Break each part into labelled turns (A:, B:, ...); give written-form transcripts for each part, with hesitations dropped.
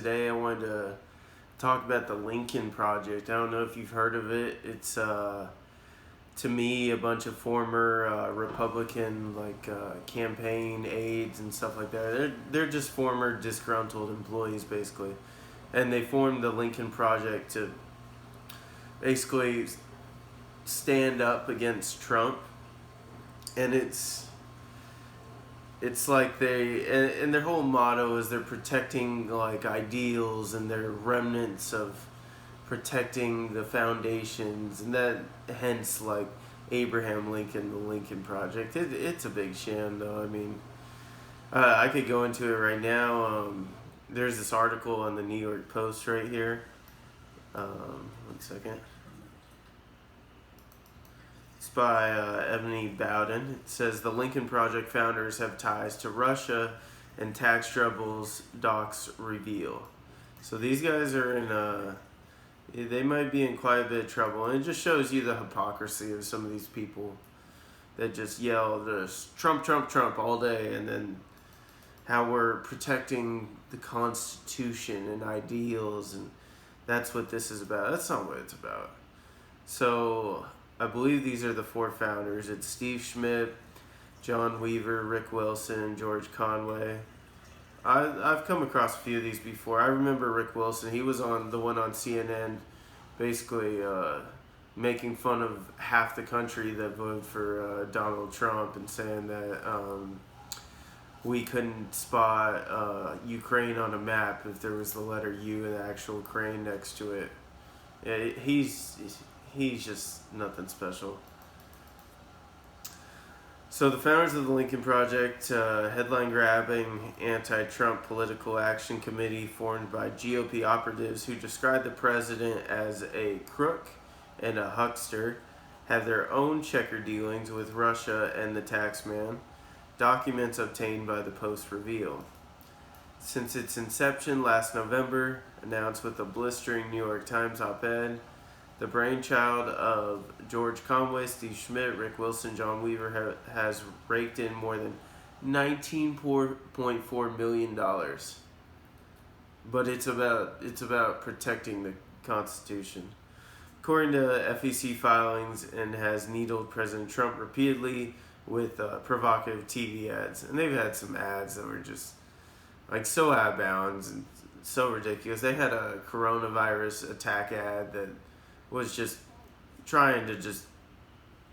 A: today I wanted to talk about the Lincoln Project. I don't know if you've heard of it. It's to me a bunch of former Republican campaign aides and stuff like that. They're just former disgruntled employees basically, and they formed the Lincoln Project to basically stand up against Trump, and it's like and their whole motto is they're protecting like ideals and their remnants of protecting the foundations, and that hence like Abraham Lincoln, the Lincoln Project. It's a big sham though. I mean, I could go into it right now. There's this article on the New York Post right here. 1 second. It's by Ebony Bowden. It says the Lincoln Project founders have ties to Russia and tax troubles, docs reveal. So these guys are they might be in quite a bit of trouble. And it just shows you the hypocrisy of some of these people that just yell this Trump, Trump, Trump all day, and then how we're protecting the Constitution and ideals, and that's what this is about. That's not what it's about. So I believe these are the four founders. It's Steve Schmidt, John Weaver, Rick Wilson, and George Conway. I've come across a few of these before. I remember Rick Wilson. He was on the one on CNN, basically making fun of half the country that voted for Donald Trump and saying that we couldn't spot Ukraine on a map if there was the letter U and the actual crane next to it. Yeah, he's just nothing special. So the founders of the Lincoln Project, headline-grabbing anti-Trump political action committee formed by GOP operatives who described the president as a crook and a huckster, have their own checker dealings with Russia and the taxman, documents obtained by the Post reveal. Since its inception last November, announced with a blistering New York Times op-ed, the brainchild of George Conway, Steve Schmidt, Rick Wilson, John Weaver has raked in more than $19.4 million. But it's about protecting the Constitution. According to FEC filings, and has needled President Trump repeatedly with provocative TV ads. And they've had some ads that were just like so out of bounds and so ridiculous. They had a coronavirus attack ad that was just trying to just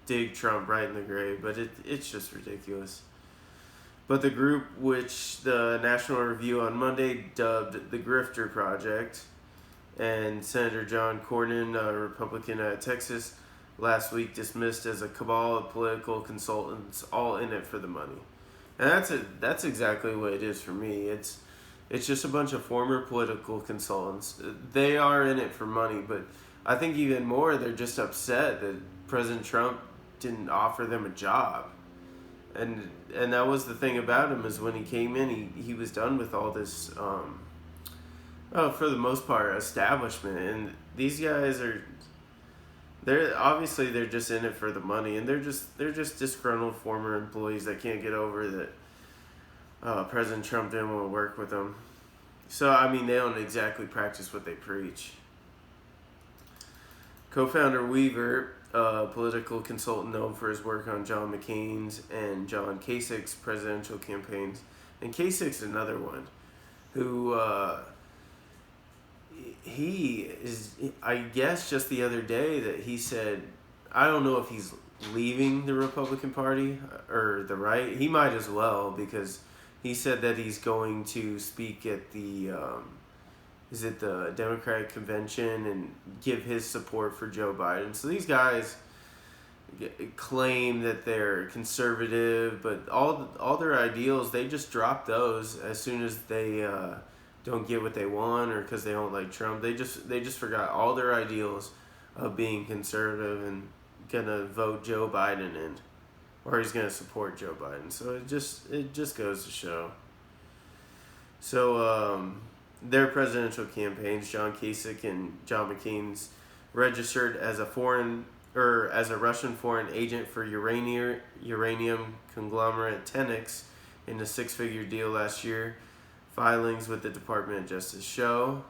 A: dig Trump right in the grave, but it's just ridiculous. But the group, which the National Review on Monday dubbed the Grifter Project, and Senator John Cornyn, a Republican out of Texas, last week dismissed as a cabal of political consultants all in it for the money. And that's exactly what it is for me. It's just a bunch of former political consultants. They are in it for money, but I think even more, they're just upset that President Trump didn't offer them a job. And that was the thing about him, is when he came in, he was done with all this, for the most part, establishment. And these guys they're just in it for the money, and they're just disgruntled former employees that can't get over that President Trump didn't want to work with them. So, I mean, they don't exactly practice what they preach. Co-founder Weaver, a political consultant known for his work on John McCain's and John Kasich's presidential campaigns. And Kasich's another one who he is, I guess just the other day that he said, I don't know if he's leaving the Republican Party or the right. He might as well, because he said that he's going to speak at the the Democratic Convention and give his support for Joe Biden. So these guys claim that they're conservative, but all their ideals, they just drop those as soon as they don't get what they want, or because they don't like Trump. They just forgot all their ideals of being conservative and gonna vote Joe Biden in, or he's gonna support Joe Biden. So it just goes to show. So their presidential campaigns, John Kasich and John McCain's, registered as a Russian foreign agent for uranium conglomerate Tenex in a 6-figure deal last year, filings with the Department of Justice show.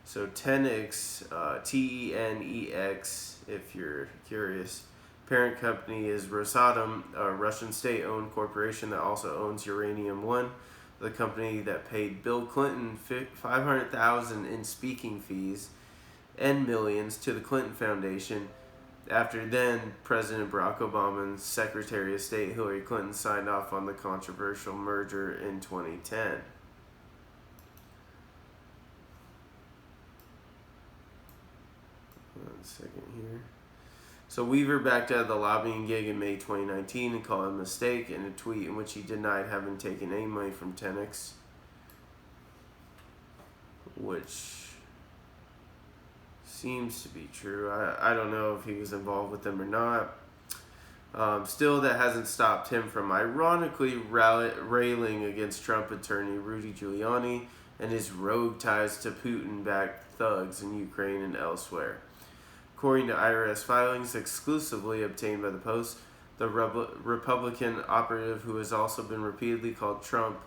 A: So Tenex, Tenex, if you're curious, parent company is Rosatom, a Russian state-owned corporation that also owns Uranium One, the company that paid Bill Clinton $500,000 in speaking fees and millions to the Clinton Foundation after then President Barack Obama and Secretary of State Hillary Clinton signed off on the controversial merger in 2010. One second here. So Weaver backed out of the lobbying gig in May 2019 and called it a mistake in a tweet in which he denied having taken any money from Tenex, which seems to be true. I don't know if he was involved with them or not. Still, that hasn't stopped him from ironically railing against Trump attorney Rudy Giuliani and his rogue ties to Putin-backed thugs in Ukraine and elsewhere. According to IRS filings exclusively obtained by the Post, the Republican operative who has also been repeatedly called Trump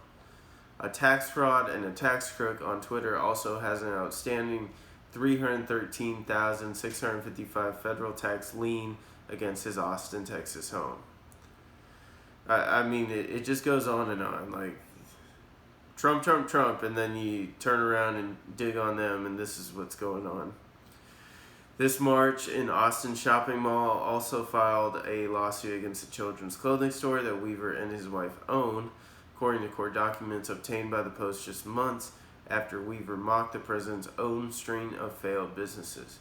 A: a tax fraud and a tax crook on Twitter also has an outstanding $313,655 federal tax lien against his Austin, Texas home. I mean, it just goes on and on. Like, Trump, Trump, Trump, and then you turn around and dig on them, and this is what's going on. This March, an Austin shopping mall also filed a lawsuit against a children's clothing store that Weaver and his wife own, according to court documents obtained by the Post just months after Weaver mocked the president's own string of failed businesses.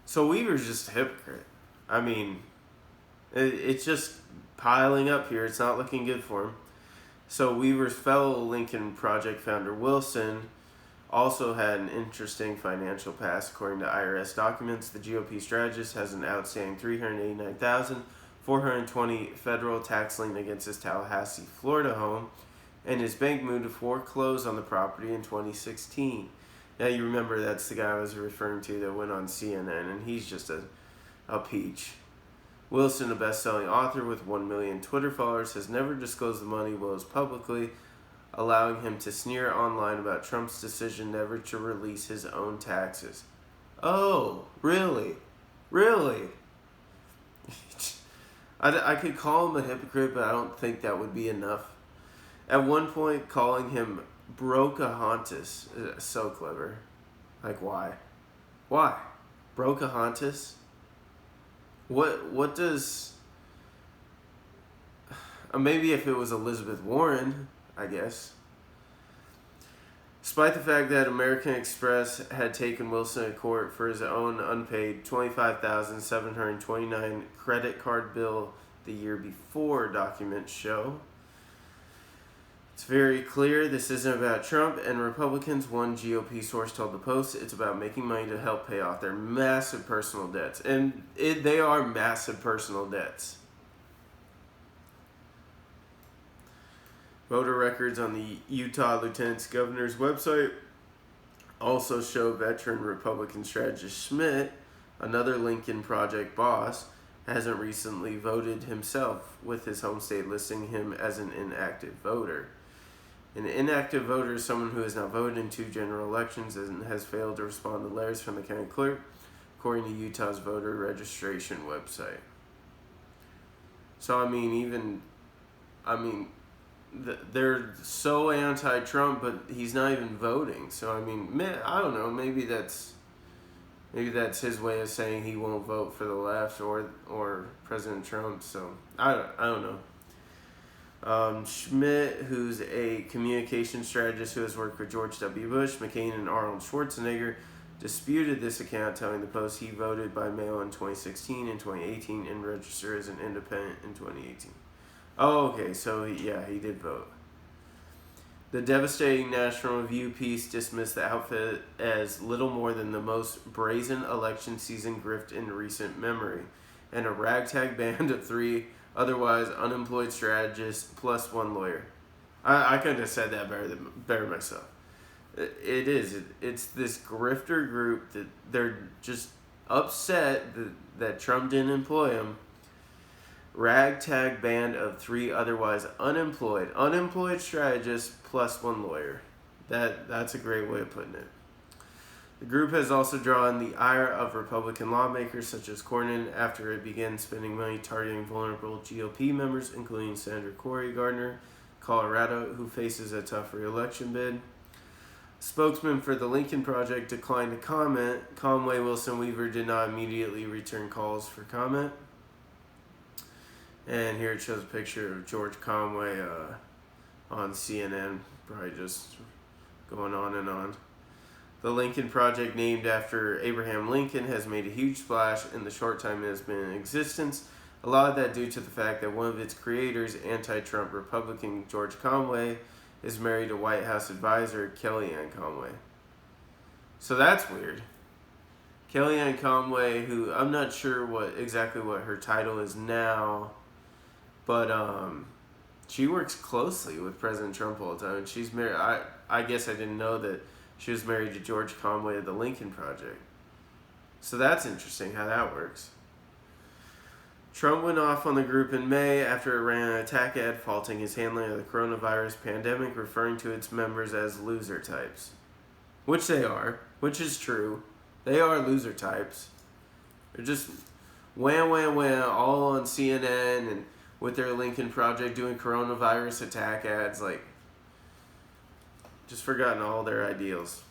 A: So Weaver's just a hypocrite. I mean, it's just piling up here. It's not looking good for him. So Weaver's fellow Lincoln Project founder Wilson also had an interesting financial past. According to IRS documents, the GOP strategist has an outstanding $389,420 federal tax lien against his Tallahassee, Florida home, and his bank moved to foreclose on the property in 2016. Now you remember that's the guy I was referring to that went on CNN, and he's just a peach. Wilson, a best-selling author with 1 million Twitter followers, has never disclosed the money he owes publicly, allowing him to sneer online about Trump's decision never to release his own taxes. Oh, really? Really? I could call him a hypocrite, but I don't think that would be enough. At one point, calling him Brocahontas is so clever. Like, why? Why? Brocahontas? What does... maybe if it was Elizabeth Warren, I guess. Despite the fact that American Express had taken Wilson to court for his own unpaid $25,729 credit card bill the year before, documents show. It's very clear this isn't about Trump and Republicans. One GOP source told the Post it's about making money to help pay off their massive personal debts. And they are massive personal debts. Voter records on the Utah Lieutenant Governor's website also show veteran Republican strategist Schmidt, another Lincoln Project boss, hasn't recently voted himself, with his home state listing him as an inactive voter. An inactive voter is someone who has not voted in 2 general elections and has failed to respond to letters from the county clerk, according to Utah's voter registration website. So, they're so anti-Trump, but he's not even voting. So, I don't know. Maybe that's his way of saying he won't vote for the left or President Trump. So, I don't know. Schmidt, who's a communication strategist who has worked for George W. Bush, McCain, and Arnold Schwarzenegger, disputed this account, telling the Post he voted by mail in 2016 and 2018 and registered as an independent in 2018. Oh, okay, so he did vote. The devastating National Review piece dismissed the outfit as little more than the most brazen election season grift in recent memory, and a ragtag band of 3 otherwise unemployed strategists plus 1 lawyer. I couldn't have said that better myself. It's this grifter group that they're just upset that Trump didn't employ him. Ragtag band of 3 otherwise unemployed strategists plus one lawyer. That's a great way of putting it. The group has also drawn the ire of Republican lawmakers such as Cornyn after it began spending money targeting vulnerable GOP members, including Senator Cory Gardner, Colorado, who faces a tough re-election bid. Spokesman for the Lincoln Project declined to comment. Conway Wilson Weaver did not immediately return calls for comment. And here it shows a picture of George Conway on CNN, probably just going on and on. The Lincoln Project, named after Abraham Lincoln, has made a huge splash in the short time it has been in existence. A lot of that due to the fact that one of its creators, anti-Trump Republican George Conway, is married to White House advisor Kellyanne Conway. So that's weird. Kellyanne Conway, who I'm not sure exactly what her title is now, but she works closely with President Trump all the time. She's married. I guess I didn't know that she was married to George Conway of the Lincoln Project. So that's interesting how that works. Trump went off on the group in May after it ran an attack ad faulting his handling of the coronavirus pandemic, referring to its members as loser types. Which they are, which is true. They are loser types. They're just wham, wham, wham, all on CNN and with their Lincoln Project doing coronavirus attack ads, like, just forgotten all their ideals.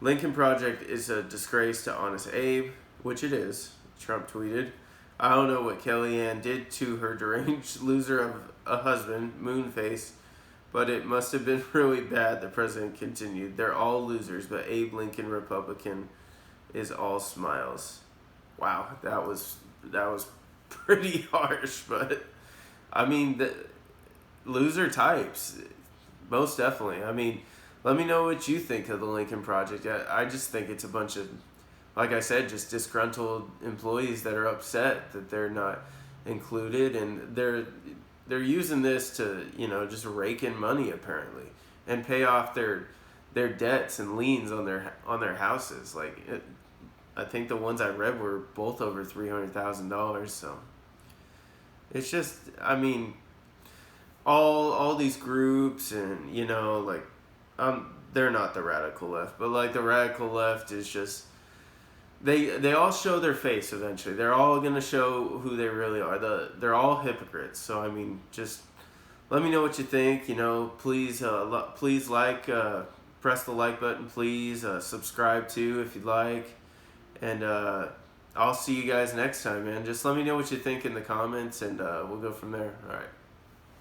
A: Lincoln Project is a disgrace to Honest Abe, which it is, Trump tweeted. I don't know what Kellyanne did to her deranged loser of a husband, Moonface, but it must have been really bad, the president continued. They're all losers, but Abe Lincoln, Republican, is all smiles. Wow, that was pretty harsh, but I mean, the loser types, most definitely. I mean, let me know what you think of the Lincoln Project. I just think it's a bunch of, like I said, just disgruntled employees that are upset that they're not included, and they're using this to, just rake in money apparently and pay off their debts and liens on their houses. I think the ones I read were both over $300,000. So it's just, I mean, all these groups and they're not the radical left, but the radical left is just, they all show their face eventually. They're all gonna show who they really are. They're all hypocrites. So I mean, just let me know what you think. Please press the like button. Please subscribe too if you'd like, and I'll see you guys next time, man. Just let me know what you think in the comments, and we'll go from there. All right.